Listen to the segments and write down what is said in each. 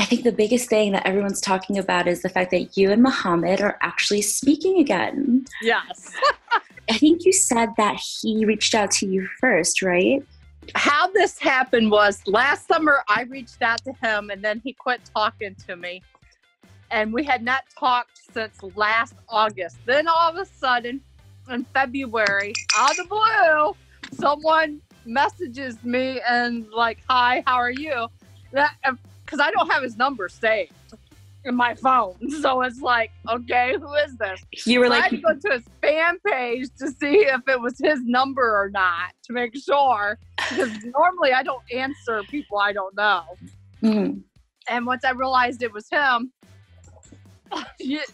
I think the biggest thing that everyone's talking about is the fact that you and Mohamed are actually speaking again. Yes. I think you said that he reached out to you first, right? How this happened was last summer I reached out to him and then he quit talking to me. And we had not talked since last August. Then all of a sudden, in February, out of the blue, someone messages me and like, "Hi, how are you?" Because I don't have his number saved in my phone. So it's like, okay, who is this? You were I like, had to go to his fan page to see if it was his number or not to make sure. Because normally I don't answer people I don't know. mm. And once I realized it was him,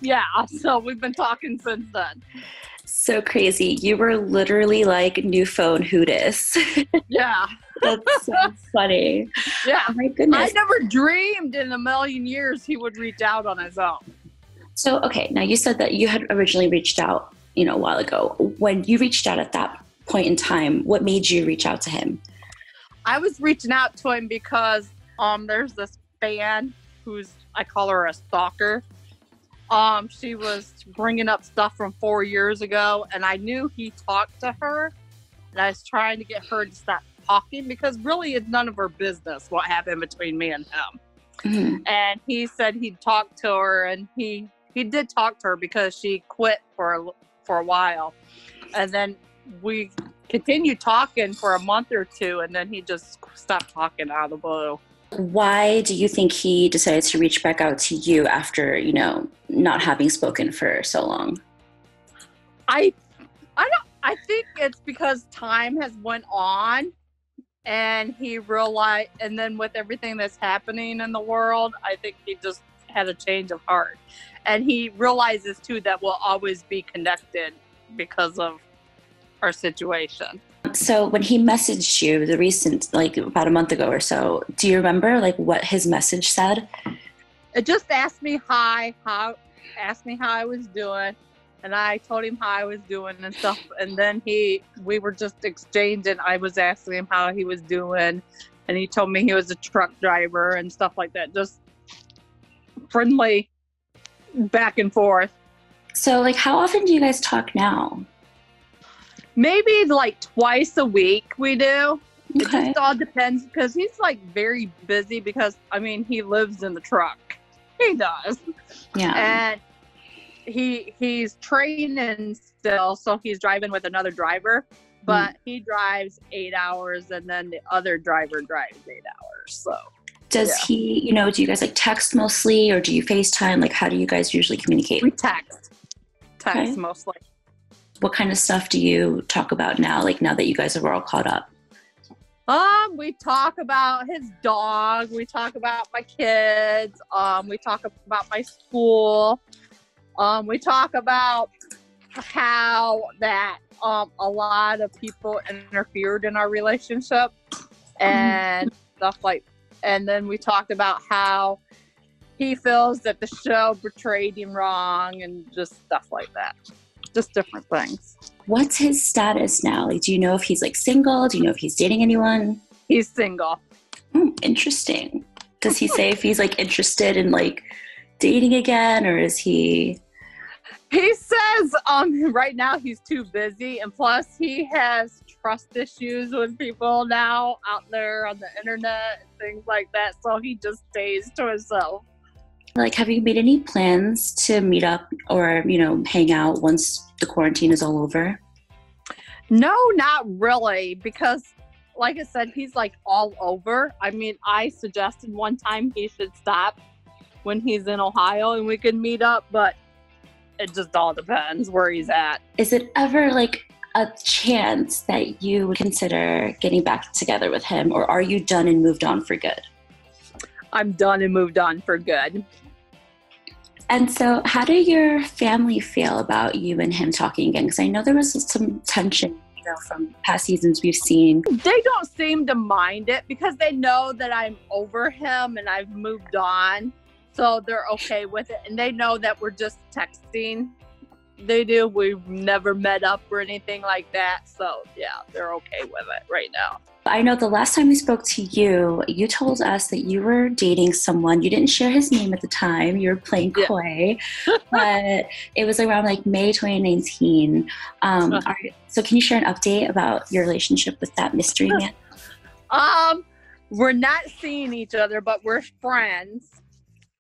yeah, so we've been talking since then. So crazy. You were literally like new phone who dis. Yeah. That's so funny. Yeah. Oh my goodness. I never dreamed in a million years he would reach out on his own. So, okay, now you said that you had originally reached out, a while ago. When you reached out at that point in time, what made you reach out to him? I was reaching out to him because there's this fan who's, I call her a stalker. She was bringing up stuff from 4 years ago, and I knew he talked to her, and I was trying to get her to stop talking because really it's none of her business what happened between me and him. Mm-hmm. And he said he'd talk to her, and he did talk to her because she quit for a while, and then we continued talking for a month or two, and then he just stopped talking out of the blue. Why do you think he decided to reach back out to you after, not having spoken for so long? I think it's because time has went on and he realized, and then with everything that's happening in the world, I think he just had a change of heart. And he realizes too that we'll always be connected because of our situation. So when he messaged you the recent, like about a month ago or so, do you remember like what his message said? It just asked me asked me how I was doing, and I told him how I was doing and stuff. And then we were just exchanging. I was asking him how he was doing, and he told me he was a truck driver and stuff like that. Just friendly back and forth. So like how often do you guys talk now? Maybe like twice a week we do. Okay. It just all depends because he's like very busy because, he lives in the truck. He does. Yeah. And he's training still, so he's driving with another driver, but he drives 8 hours and then the other driver drives 8 hours. So does he, do you guys like text mostly or do you FaceTime? Like how do you guys usually communicate? We text Okay. Mostly. What kind of stuff do you talk about now, like now that you guys are all caught up? We talk about his dog. We talk about my kids. We talk about my school. We talk about how that a lot of people interfered in our relationship and stuff like. And then we talked about how he feels that the show betrayed him wrong and just stuff like that. Just different things. What's his status now? Like, do you know if he's like single? Do you know if he's dating anyone? He's single. Interesting. Does he say if he's like interested in like dating again, or is he? He says right now he's too busy, and plus he has trust issues with people now out there on the internet and things like that. So he just stays to himself. Like, have you made any plans to meet up or, hang out once the quarantine is all over? No, not really, because like I said, he's like all over. I suggested one time he should stop when he's in Ohio and we could meet up, but it just all depends where he's at. Is it ever like a chance that you would consider getting back together with him, or are you done and moved on for good? I'm done and moved on for good. And so how do your family feel about you and him talking again? Because I know there was some tension, from past seasons we've seen. They don't seem to mind it because they know that I'm over him and I've moved on. So they're okay with it. And they know that we're just texting They do. We've never met up or anything like that. So yeah, they're okay with it right now. I know the last time we spoke to you, you told us that you were dating someone. You didn't share his name at the time. You were playing coy, but it was around like May 2019. So can you share an update about your relationship with that mystery man? We're not seeing each other, but we're friends.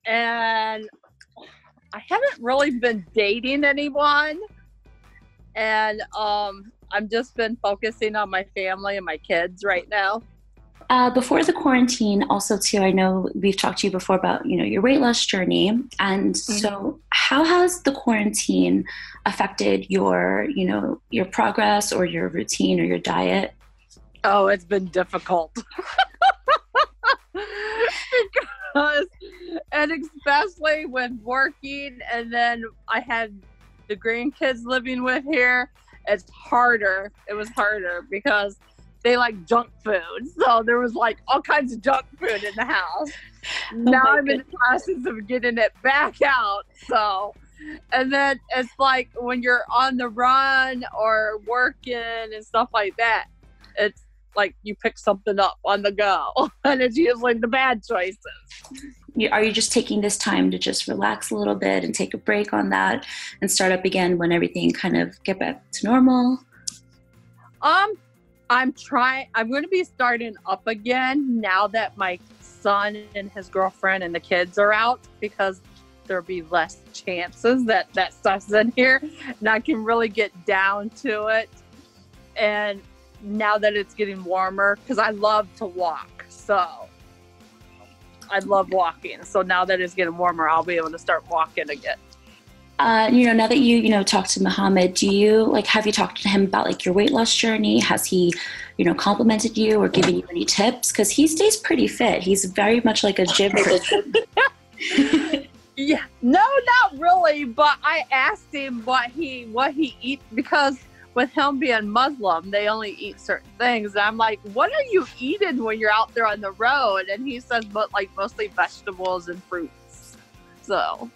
And I haven't really been dating anyone. And I've just been focusing on my family and my kids right now. Before the quarantine, also too, I know we've talked to you before about, your weight loss journey. And so how has the quarantine affected your progress or your routine or your diet? Oh, it's been difficult. And especially with working, and then I had the grandkids living with here. It's harder. It was harder because they like junk food. So there was like all kinds of junk food in the house. Now I'm in the process of getting it back out. So, and then it's like when you're on the run or working and stuff like that, it's like you pick something up on the go, and it's usually the bad choices. Are you just taking this time to just relax a little bit and take a break on that and start up again when everything kind of get back to normal? I'm going to be starting up again now that my son and his girlfriend and the kids are out, because there'll be less chances that stuff's in here, and I can really get down to it. And now that it's getting warmer, because I love to walk, so I love walking. So now that it's getting warmer, I'll be able to start walking again. Now that you talked to Mohamed, have you talked to him about your weight loss journey? Has he, complimented you or given you any tips? Because he stays pretty fit. He's very much like a gym person. Yeah, no, not really. But I asked him what he eats, because with him being Muslim, they only eat certain things. And I'm like, what are you eating when you're out there on the road? And he says, but mostly vegetables and fruits. So.